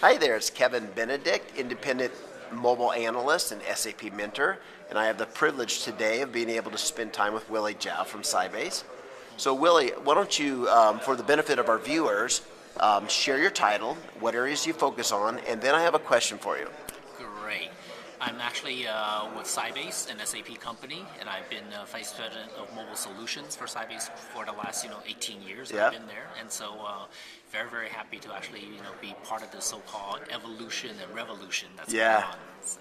Hi there, it's Kevin Benedict, independent mobile analyst and SAP mentor, and I have the privilege today of being able to spend time with Willie Jow from Sybase. So Willie, why don't you, for the benefit of our viewers, share your title, what areas you focus on, and then I have a question for you. Great. I'm actually with Sybase, an SAP company, and I've been Vice President of Mobile Solutions for Sybase for the last 18 years. Yeah. I've been there, and so very, very happy to actually be part of the so-called evolution and revolution that's going on. So.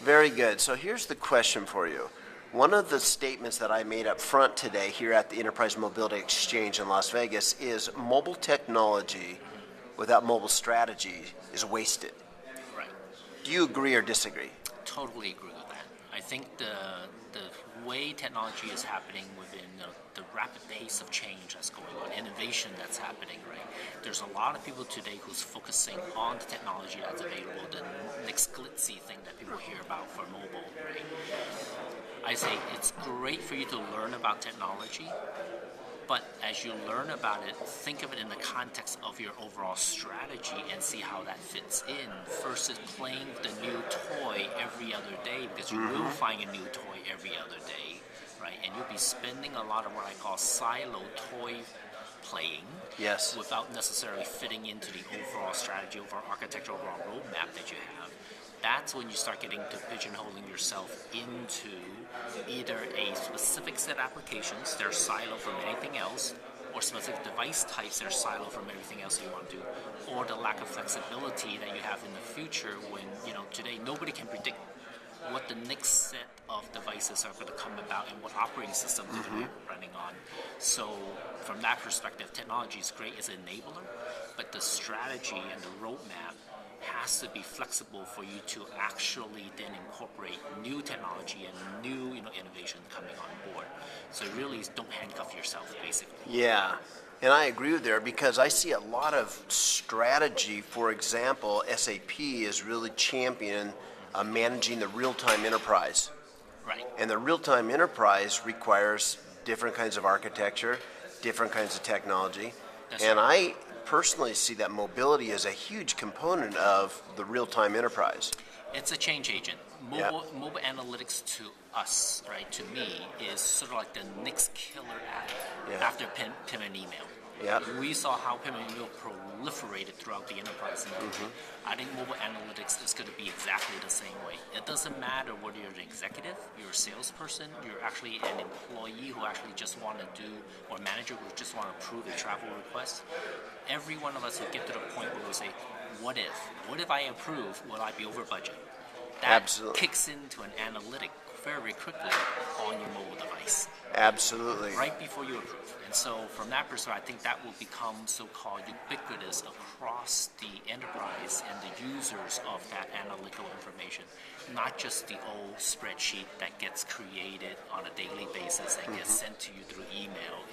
Very good. So here's the question for you. One of the statements that I made up front today here at the Enterprise Mobility Exchange in Las Vegas is mobile technology without mobile strategy is wasted. Right. Do you agree or disagree? Totally agree with that. I think the way technology is happening within the rapid pace of change that's going on, innovation that's happening, right? There's a lot of people today who's focusing on the technology that's available, the next glitzy thing that people hear about for mobile, right? I say it's great for you to learn about technology, but as you learn about it, think of it in the context of your overall strategy and see how that fits in versus playing the new toy every other day, because you will find a new toy every other day, right? And you'll be spending a lot of what I call silo toy playing, Yes, without necessarily fitting into the overall strategy, overall architecture, overall roadmap that you have. That's when you start getting to pigeonholing yourself into either a specific set of applications, they're silo from anything else, or specific device types that are silo from everything else you want to do, or the lack of flexibility that you have in the future when, today nobody can predict what the next set of devices are going to come about and what operating systems are going to be running on. So from that perspective, technology is great as an enabler, but the strategy and the roadmap has to be flexible for you to actually then incorporate new technology and new innovation coming on board. So really don't handcuff yourself, basically. Yeah, and I agree with there because I see a lot of strategy. For example, SAP is really championing managing the real-time enterprise. Right. And the real-time enterprise requires different kinds of architecture, different kinds of technology. That's and right. I personally see that mobility as a huge component of the real-time enterprise. It's a change agent. Mobile analytics to us, right, to me, is sort of like the next killer app after PIM and email. Yeah. We saw how PIM and email proliferated throughout the enterprise. I think mobile analytics is going to be exactly the same way. It doesn't matter whether you're an executive, you're a salesperson, you're actually an employee who actually just want to do, or a manager who just want to approve a travel request. Every one of us will get to the point where we say, what if? What if I approve? Will I be over budget? That Absolutely. kicks into an analytic very quickly on your mobile device. Absolutely. Right before you approve. And so from that perspective, I think that will become so-called ubiquitous across the enterprise and the users of that analytical information, not just the old spreadsheet that gets created on a daily basis and gets sent to you through email.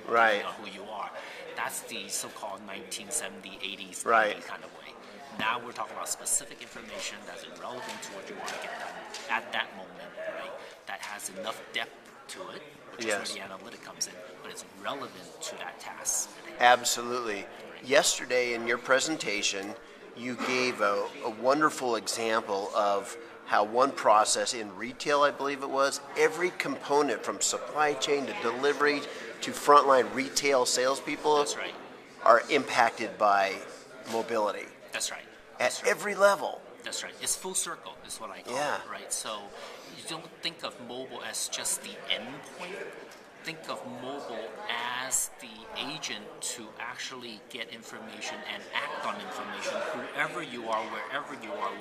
Right. You know who you are. That's the so-called 1970s, 80s Right. kind of way. Now we're talking about specific information that's relevant to what you want to get done at that moment, right? That has enough depth to it, which is where the analytic comes in, but it's relevant to that task. Absolutely. Yesterday in your presentation, you gave a wonderful example of how one process in retail, I believe it was, every component from supply chain to delivery to frontline retail salespeople That's right. are impacted by mobility. That's right. At every level. That's right. It's full circle is what I call Yeah. it, right? So you don't think of mobile as just the end point. Think of mobile as the agent to actually get information and act on information, whoever you are, wherever you are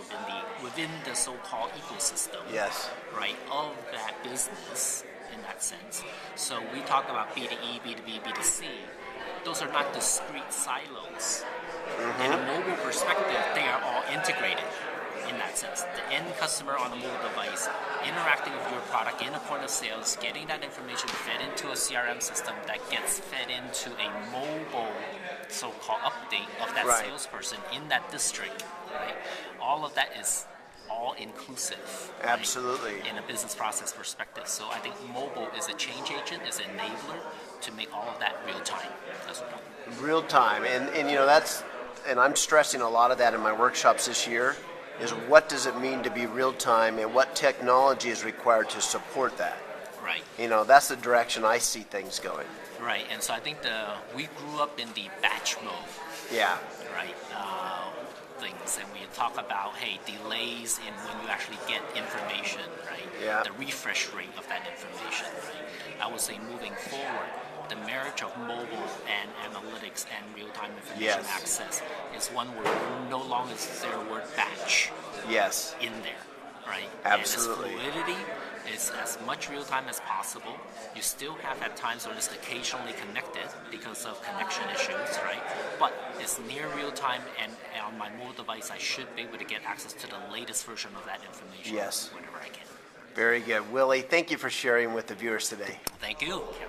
within the so-called ecosystem. Yes. Right, of that business in that sense. So we talk about B2E, B2B, B2C. Those are not discrete silos. In a mobile perspective, they are all integrated in that sense. The end customer on a mobile device interacting with your product in a point of sales, getting that information fed into a CRM system that gets fed into a mobile so-called update of that salesperson in that district, right? All of that is all inclusive. Right? Absolutely. In a business process perspective. So I think mobile is a change agent, is an enabler to make all of that real time. That's what I'm talking about. Real time. And that's and I'm stressing a lot of that in my workshops this year, is what does it mean to be real time and what technology is required to support that. Right. That's the direction I see things going. Right, and so I think we grew up in the batch mode. Yeah. Right. Things, and we talk about delays in when you actually get information, right? Yeah. The refresh rate of that information, right? I would say moving forward, the marriage of mobile and analytics and real-time information access is one where no longer is there a word batch in there, right? Absolutely. And its fluidity is as much real-time as possible. You still have at times where it's occasionally connected because of connection issues, right? But it's near real-time, and on my mobile device, I should be able to get access to the latest version of that information whenever I can. Very good. Willie, thank you for sharing with the viewers today. Thank you, Kevin.